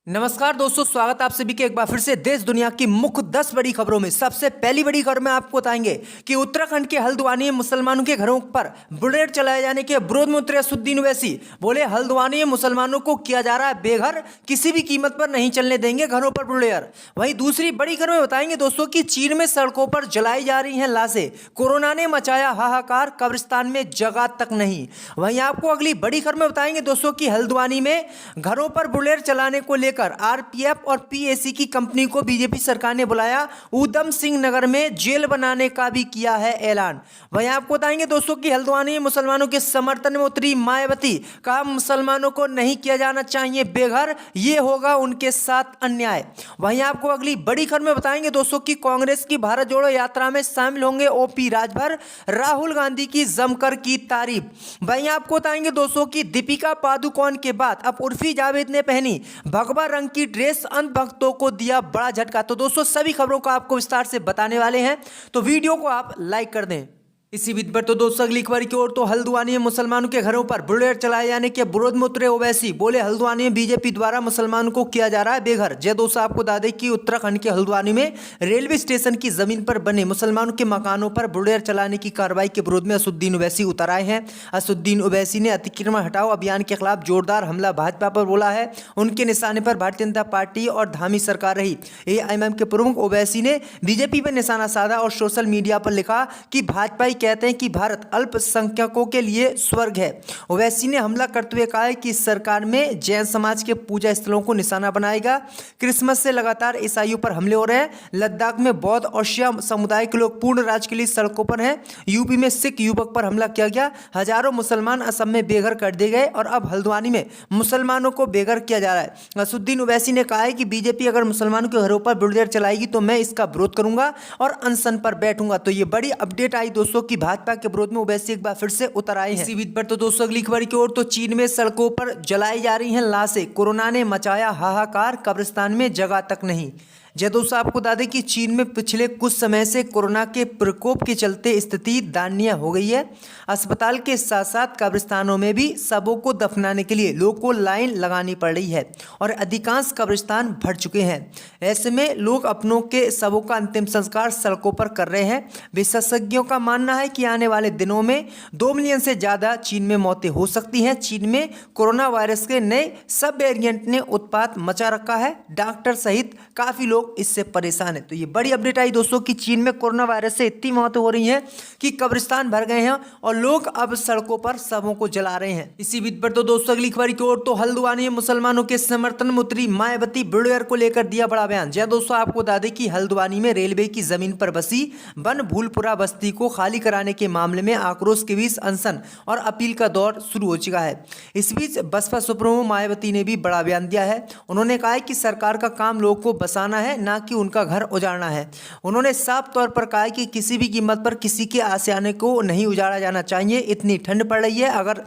नमस्कार दोस्तों, स्वागत आप सभी के एक बार फिर से देश दुनिया की मुख्य 10 बड़ी खबरों में। सबसे पहली बड़ी खबर में आपको बताएंगे कि उत्तराखंड के हल्द्वानी में मुसलमानों के घरों पर बुलेट चलाए जाने के विरोध में उतरे असदुद्दीन ओवैसी। बोले हल्द्वानी में मुसलमानों को किया जा रहा है बेघर, किसी भी कीमत पर नहीं चलने देंगे घरों पर बुलेट। वहीं दूसरी बड़ी खबर में बताएंगे दोस्तों कि चीन में सड़कों पर जलाई जा रही हैं लाशें, कोरोना ने मचाया हाहाकार, कब्रिस्तान में जगह तक नहीं। वहीं आपको अगली बड़ी खबर में बताएंगे दोस्तों कि हल्द्वानी में घरों पर बुलेट चलाने को लेकर आरपीएफ और पीएसी की कंपनी को बीजेपी सरकार ने बुलाया। ऊधम सिंह नगर में जेल बनाने का भी किया है ऐलान। वहीं आपको बताएंगे दोस्तों कि हल्द्वानी में मुसलमानों के समर्थन में उतरी मायावती, कहा मुसलमानों को नहीं किया जाना चाहिए बेघर, ये होगा उनके साथ अन्याय। वहीं आपको अगली बड़ी खबर में बताएंगे दोस्तों कि कांग्रेस की भारत जोड़ो यात्रा में शामिल होंगे ओपी राजभर, राहुल गांधी की जमकर की तारीफ। वहीं आपको बताएंगे दोस्तों कि दीपिका पादुकोण के बाद अब उर्फी जावेद ने पहनी भगवा रंग की ड्रेस, अंध भक्तों को दिया बड़ा झटका। तो दोस्तों सभी खबरों को आपको विस्तार से बताने वाले हैं, तो वीडियो को आप लाइक कर दें। इसी बीच पर तो दोस्तों अगली खबर की ओर, तो हल्द्वानी में मुसलमानों के घरों पर बुलेट चलाए जाने के विरोध में उतरे ओवैसी। बोले हल्द्वानी में बीजेपी द्वारा मुसलमानों को किया जा रहा है बेघर। जय दोस्तों आपको बता दें कि उत्तराखंड के हल्द्वानी में रेलवे स्टेशन की जमीन पर बने मुसलमानों के मकानों पर बुलेट चलाने की कार्रवाई के विरोध में असदुद्दीन ओवैसी उतर आए हैं। असदुद्दीन ओवैसी ने अतिक्रमण हटाओ अभियान के खिलाफ जोरदार हमला भाजपा पर बोला है। उनके निशाने पर भारतीय जनता पार्टी और धामी सरकार रही। एआईएमआईएम के प्रमुख ओवैसी ने बीजेपी पर निशाना साधा और सोशल मीडिया पर लिखा कि भाजपा ही कहते हैं कि भारत अल्पसंख्यकों के लिए स्वर्ग है। ओवैसी ने हमला करते हुए कहा है कि सरकार में जैन समाज के पूजा स्थलों को निशाना बनाएगा। क्रिसमस से लगातार ईसाइयों पर हमले हो रहे हैं। लद्दाख में बौद्ध और शिया समुदाय के लोग पूर्ण राज्य के लिए सड़कों पर हैं। यूपी में सिख युवक पर हमला किया गया। हजारों मुसलमान असम में बेघर कर दिए गए और अब हल्द्वानी में मुसलमानों को बेघर किया जा रहा है। असदुद्दीन ओवैसी ने कहा है कि बीजेपी अगर मुसलमानों के घरों पर बुलेट चलाएगी तो मैं इसका विरोध करूंगा और अनशन पर बैठूंगा। तो ये बड़ी अपडेट आई दोस्तों की भाजपा के विरोध में ओवैसी एक बार फिर से उतर आए हैं। इसी बीच पर तो दोस्तों अगली खबर की ओर, तो चीन में सड़कों पर जलाई जा रही हैं लाशें, कोरोना ने मचाया हाहाकार, कब्रिस्तान में जगह तक नहीं। जय दोस्तों आपको बता दें कि चीन में पिछले कुछ समय से कोरोना के प्रकोप के चलते स्थिति दयनीय हो गई है। अस्पताल के साथ साथ कब्रिस्तानों में भी शवों को दफनाने के लिए लोगों को लाइन लगानी पड़ रही है और अधिकांश कब्रिस्तान भर चुके हैं। ऐसे में लोग अपनों के शवों का अंतिम संस्कार सड़कों पर कर रहे हैं। विशेषज्ञों का मानना है कि आने वाले दिनों में 2 मिलियन से ज़्यादा चीन में मौतें हो सकती हैं। चीन में कोरोना वायरस के नए सब वेरिएंट ने उत्पात मचा रखा है। डॉक्टर सहित काफ़ी लोग इससे परेशान है। तो ये बड़ी अपडेट आई दोस्तों कि चीन में कोरोना वायरस से इतनी मौतें हो रही हैं कि कब्रिस्तान भर गए हैं और लोग अब सड़कों पर शवों को जला रहे हैं। इसी बीच पर तो दोस्तों अगली खबर की ओर, तो हल्द्वानी में मुसलमानों के समर्थन में उतरी मायावती, बुलेट को लेकर दिया बड़ा बयान। जय दोस्तों आपको बता दें कि हल्द्वानी में रेलवे की जमीन पर बसी बन भूलपुरा बस्ती को खाली कराने के मामले में आक्रोश के बीच अनशन और अपील का दौर शुरू हो चुका है। इस बीच बसपा सुप्रीमो मायावती ने भी बड़ा बयान दिया है। उन्होंने कहा है कि सरकार का काम लोगों को बसाना है, ना कि उनका घर उजाड़ना है। उन्होंने साफ तौर पर कहा कि किसी भी कीमत पर किसी के आशियाने को नहीं उजाड़ा जाना चाहिए। इतनी ठंड पड़ रही है, अगर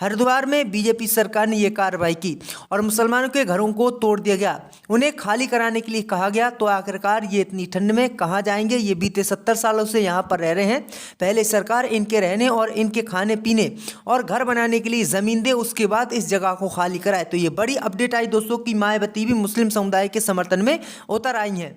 हरिद्वार में बीजेपी सरकार ने यह कार्रवाई की और मुसलमानों के घरों को तोड़ दिया गया, उन्हें खाली कराने के लिए कहा गया, तो आखिरकार ये इतनी ठंड में कहाँ जाएंगे। ये बीते 70 सालों से यहाँ पर रह रहे हैं। पहले सरकार इनके रहने और इनके खाने पीने और घर बनाने के लिए जमीन दे, उसके बाद इस जगह को खाली कराए। तो ये बड़ी अपडेट आई दोस्तों की मायावती भी मुस्लिम समुदाय के समर्थन में उतर आई हैं।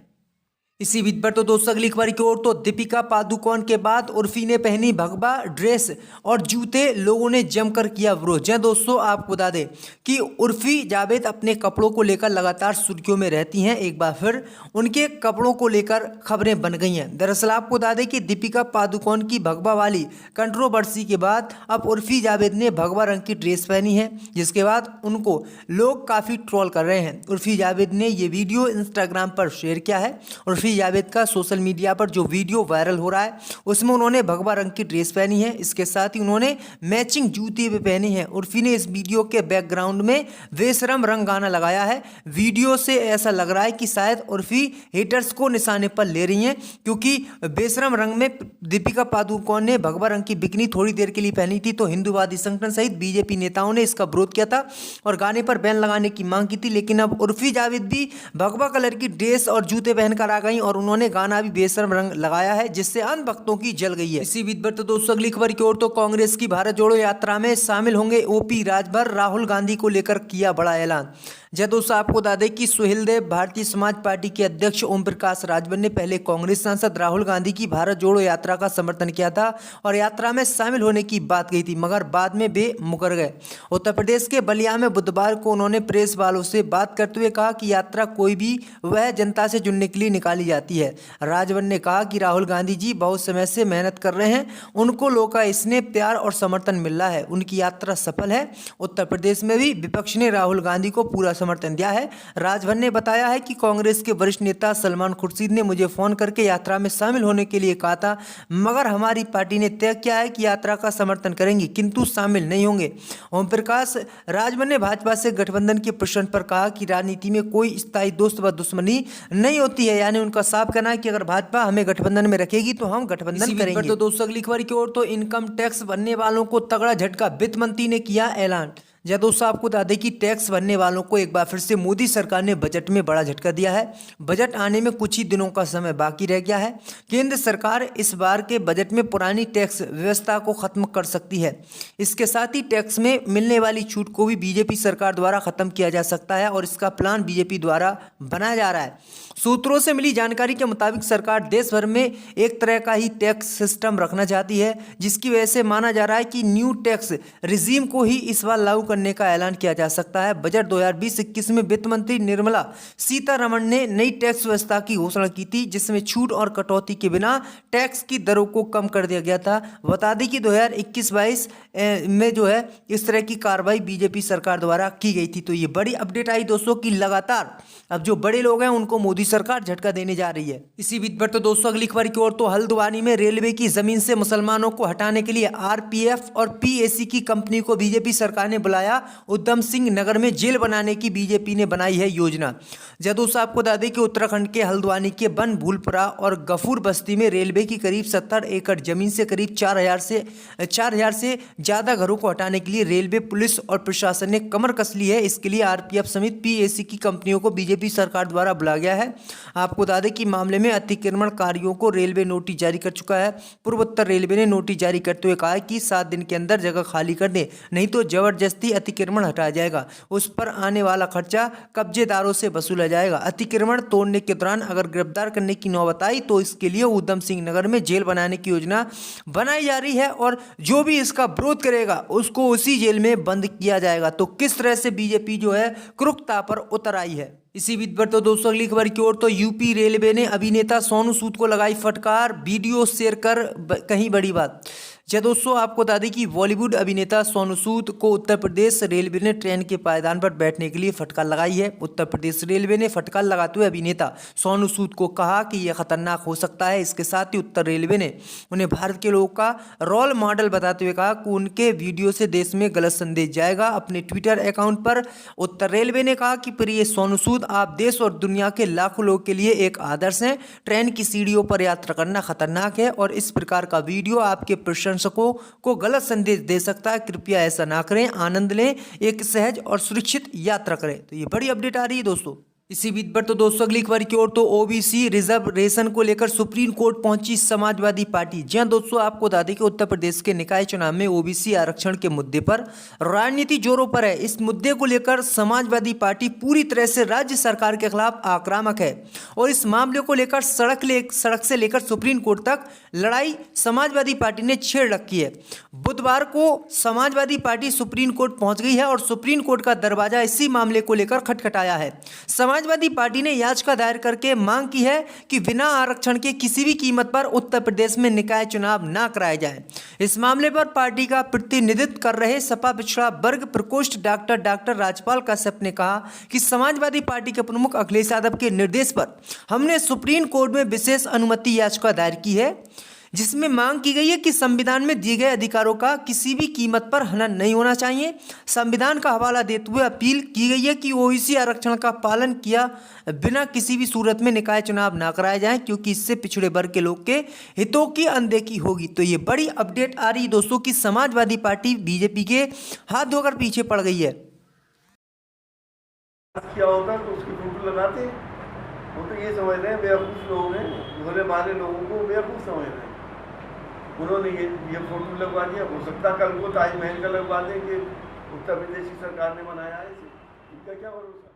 इसी बीच पर तो दोस्तों अगली खबर की ओर, तो दीपिका पादुकोण के बाद उर्फी ने पहनी भगवा ड्रेस और जूते, लोगों ने जमकर किया विरोध। जय दोस्तों आपको बता दें कि उर्फी जावेद अपने कपड़ों को लेकर लगातार सुर्खियों में रहती हैं। एक बार फिर उनके कपड़ों को लेकर खबरें बन गई हैं। दरअसल आपको बता दें कि दीपिका पादुकोण की भगवा वाली कंट्रोवर्सी के बाद अब उर्फी जावेद ने भगवा रंग की ड्रेस पहनी है, जिसके बाद उनको लोग काफ़ी ट्रोल कर रहे हैं। उर्फी जावेद ने ये वीडियो इंस्टाग्राम पर शेयर किया है। उर्फी जावेद का सोशल मीडिया पर जो वीडियो वायरल हो रहा है उसमें उन्होंने भगवा रंग की ड्रेस पहनी है। इसके साथ ही उन्होंने मैचिंग जूते भी पहने हैं। उर्फी ने इस वीडियो के बैकग्राउंड में बेशरम रंग गाना लगाया है। वीडियो से ऐसा लग रहा है कि शायद उर्फी हेटर्स को निशाने पर ले रही हैं, क्योंकि बेशरम रंग में दीपिका पादुकोण ने भगवा रंग की बिकनी थोड़ी देर के लिए पहनी थी, तो हिंदूवादी संगठन सहित बीजेपी नेताओं ने इसका विरोध किया था और गाने पर बैन लगाने की मांग की थी। लेकिन अब उर्फी जावेद भी भगवा कलर की ड्रेस और जूते पहनकर आ गई और उन्होंने गाना भी बेशर्म रंग लगाया है, जिससे अंध भक्तों की जल गई है। इसी बीच पर तो दोस्तों अगली खबर की ओर, तो कांग्रेस की भारत जोड़ो यात्रा में शामिल होंगे ओपी राजभर, राहुल गांधी को लेकर किया बड़ा ऐलान। जय दोस्तों, आपको बता दें कि सुहेलदेव भारतीय समाज पार्टी के अध्यक्ष ओम प्रकाश राजभर ने पहले कांग्रेस सांसद राहुल गांधी की भारत जोड़ो यात्रा का समर्थन किया था और यात्रा में शामिल होने की बात कही थी, मगर बाद में वे मुकर गए। उत्तर प्रदेश के बलिया में बुधवार को उन्होंने प्रेस वालों से बात करते हुए कहा कि यात्रा कोई भी वह जनता से जुड़ने के लिए निकाली जाती है। राजभर ने कहा कि राहुल गांधी जी बहुत समय से मेहनत कर रहे हैं, उनको लोगों का स्नेह, प्यार और समर्थन मिल रहा है, उनकी यात्रा सफल है। उत्तर प्रदेश में भी विपक्ष ने राहुल गांधी को पूरा समर्थन दिया है। राजभर ने बताया है कि कांग्रेस के वरिष्ठ नेता सलमान खुर्शीद ने मुझे फोन करके यात्रा में शामिल होने के लिए कहा था, मगर हमारी पार्टी ने तय किया है कि यात्रा का समर्थन करेंगे किंतु शामिल नहीं होंगे। ओम प्रकाश राजभर ने भाजपा से गठबंधन के प्रश्न पर कहा कि राजनीति में कोई स्थायी दोस्त व दुश्मनी नहीं होती है, यानी उनका साफ कहना है कि अगर भाजपा हमें गठबंधन में रखेगी तो हम गठबंधन करेंगे। तो दोस्तों, अगली खबर की ओर, तो इनकम टैक्स भरने वालों को तगड़ा झटका, वित्त मंत्री ने किया ऐलान। जय दोस्तों, आपको बता दें कि टैक्स भरने वालों को एक बार फिर से मोदी सरकार ने बजट में बड़ा झटका दिया है। बजट आने में कुछ ही दिनों का समय बाकी रह गया है। केंद्र सरकार इस बार के बजट में पुरानी टैक्स व्यवस्था को खत्म कर सकती है। इसके साथ ही टैक्स में मिलने वाली छूट को भी बीजेपी सरकार द्वारा खत्म किया जा सकता है और इसका प्लान बीजेपी द्वारा बनाया जा रहा है। सूत्रों से मिली जानकारी के मुताबिक सरकार देश भर में एक तरह का ही टैक्स सिस्टम रखना चाहती है, जिसकी वजह से माना जा रहा है कि न्यू टैक्स रिजीम को ही इस बार लागू करने का ऐलान किया जा सकता है। बजट 2020-21 में वित्त मंत्री निर्मला सीतारमण ने नई टैक्स व्यवस्था की घोषणा की थी, जिसमें छूट और कटौती के बिना टैक्स की दरों को कम कर दिया गया था। बता दें कि 2021-22 में जो है इस तरह की कार्रवाई बीजेपी सरकार द्वारा की गई थी। तो ये बड़ी अपडेट आई दोस्तों कि लगातार अब जो बड़े लोग हैं उनको मोदी सरकार झटका देने जा रही है। इसी बीच पर तो दोस्तों, अगली खबर की ओर, तो हल्द्वानी में रेलवे की जमीन से मुसलमानों को हटाने के लिए आरपीएफ और पीएसी की कंपनी को बीजेपी सरकार ने बुलाया। उधम सिंह नगर में जेल बनाने की बीजेपी ने बनाई है योजना। जय दोस्तों, आपको बता दें कि उत्तराखंड के हल्द्वानी के बन भूलपुरा और गफूर बस्ती में रेलवे की करीब 70 एकड़ जमीन से करीब 4,000 से ज्यादा घरों को हटाने के लिए रेलवे, पुलिस और प्रशासन ने कमर कस ली है। इसके लिए आरपीएफ समेत पीएसी की कंपनियों को बीजेपी सरकार द्वारा बुलाया गया है। आपको बता दें कि मामले में अतिक्रमणकारियों को रेलवे नोटिस जारी कर चुका है। पूर्वोत्तर रेलवे ने नोटिस जारी करते हुए कहा है कि 7 दिन के अंदर जगह खाली कर दें, नहीं तो जबरदस्ती अतिक्रमण हटाया जाएगा। उस पर आने वाला खर्चा कब्जेदारों से वसूला जाएगा। अतिक्रमण तोड़ने के दौरान अगर गिरफ्तार करने की नौबत आई तो इसके लिए उधम सिंह नगर में जेल बनाने की योजना बनाई जा रही है और जो भी इसका विरोध करेगा उसको उसी जेल में बंद किया जाएगा। तो किस तरह से बीजेपी जो है क्रूरता पर उतर आई है। इसी बीच पर तो दोस्तों, अगली खबर की ओर, तो यूपी रेलवे ने अभिनेता सोनू सूद को लगाई फटकार, वीडियो शेयर कर कहीं बड़ी बात। जय दोस्तों, आपको बता दें कि बॉलीवुड अभिनेता सोनू सूद को उत्तर प्रदेश रेलवे ने ट्रेन के पायदान पर बैठने के लिए फटकार लगाई है। उत्तर प्रदेश रेलवे ने फटकार लगाते हुए अभिनेता सोनू सूद को कहा कि यह खतरनाक हो सकता है। इसके साथ ही उत्तर रेलवे ने उन्हें भारत के लोगों का रोल मॉडल बताते हुए कहा कि उनके वीडियो से देश में गलत संदेश जाएगा। अपने ट्विटर अकाउंट पर उत्तर रेलवे ने कहा कि प्रिय सोनू सूद, आप देश और दुनिया के लाखों लोगों के लिए एक आदर्श हैं। ट्रेन की सीढ़ियों पर यात्रा करना खतरनाक है और इस प्रकार का वीडियो आपके प्रशंसकों को गलत संदेश दे सकता है। कृपया ऐसा ना करें, आनंद लें, एक सहज और सुरक्षित यात्रा करें। तो ये बड़ी अपडेट आ रही है दोस्तों। इसी बीच पर तो दोस्तों, अगली खबर की ओर, तो ओबीसी रिजर्वेशन को लेकर सुप्रीम कोर्ट पहुंची समाजवादी पार्टी। जी हां दोस्तों, आपको बता दें कि उत्तर प्रदेश के निकाय चुनाव में ओबीसी आरक्षण के मुद्दे पर राजनीति जोरों पर है। इस मुद्दे को लेकर समाजवादी पार्टी पूरी तरह से राज्य सरकार के खिलाफ आक्रामक है और इस मामले को लेकर सड़क से लेकर सुप्रीम कोर्ट तक लड़ाई समाजवादी पार्टी ने छेड़ रखी है। बुधवार को समाजवादी पार्टी सुप्रीम कोर्ट पहुंच गई है और सुप्रीम कोर्ट का दरवाजा इसी मामले को लेकर खटखटाया है। समाजवादी पार्टी ने याचिका दायर करके मांग की है कि बिना आरक्षण के किसी भी कीमत पर उत्तर प्रदेश में निकाय चुनाव ना कराए जाए। इस मामले पर पार्टी का प्रतिनिधित्व कर रहे सपा पिछड़ा वर्ग प्रकोष्ठ डॉक्टर राजपाल कश्यप ने कहा कि समाजवादी पार्टी के प्रमुख अखिलेश यादव के निर्देश पर हमने सुप्रीम कोर्ट में विशेष अनुमति याचिका दायर की है, जिसमें मांग की गई है कि संविधान में दिए गए अधिकारों का किसी भी कीमत पर हनन नहीं होना चाहिए। संविधान का हवाला देते हुए अपील की गई है कि ओबीसी आरक्षण का पालन किया बिना किसी भी सूरत में निकाय चुनाव ना कराए जाएं, क्योंकि इससे पिछड़े वर्ग के लोग के हितों की अनदेखी होगी। तो ये बड़ी अपडेट आ रही दोस्तों कि समाजवादी पार्टी बीजेपी के हाथ धोकर पीछे पड़ गई है। क्या होता तो उसकी फोटो लगाते, वो तो ये समझ रहे हैं बेवकूफ़ लोग हैं, भोले भाले लोगों को बेवकूफ़ समझ रहे हैं। उन्होंने ये फोटो लगवा दिया, हो सकता कल को ताजमहल का लगवा दें कि उत्तर प्रदेश की सरकार ने बनाया है, इनका क्या भरोसा।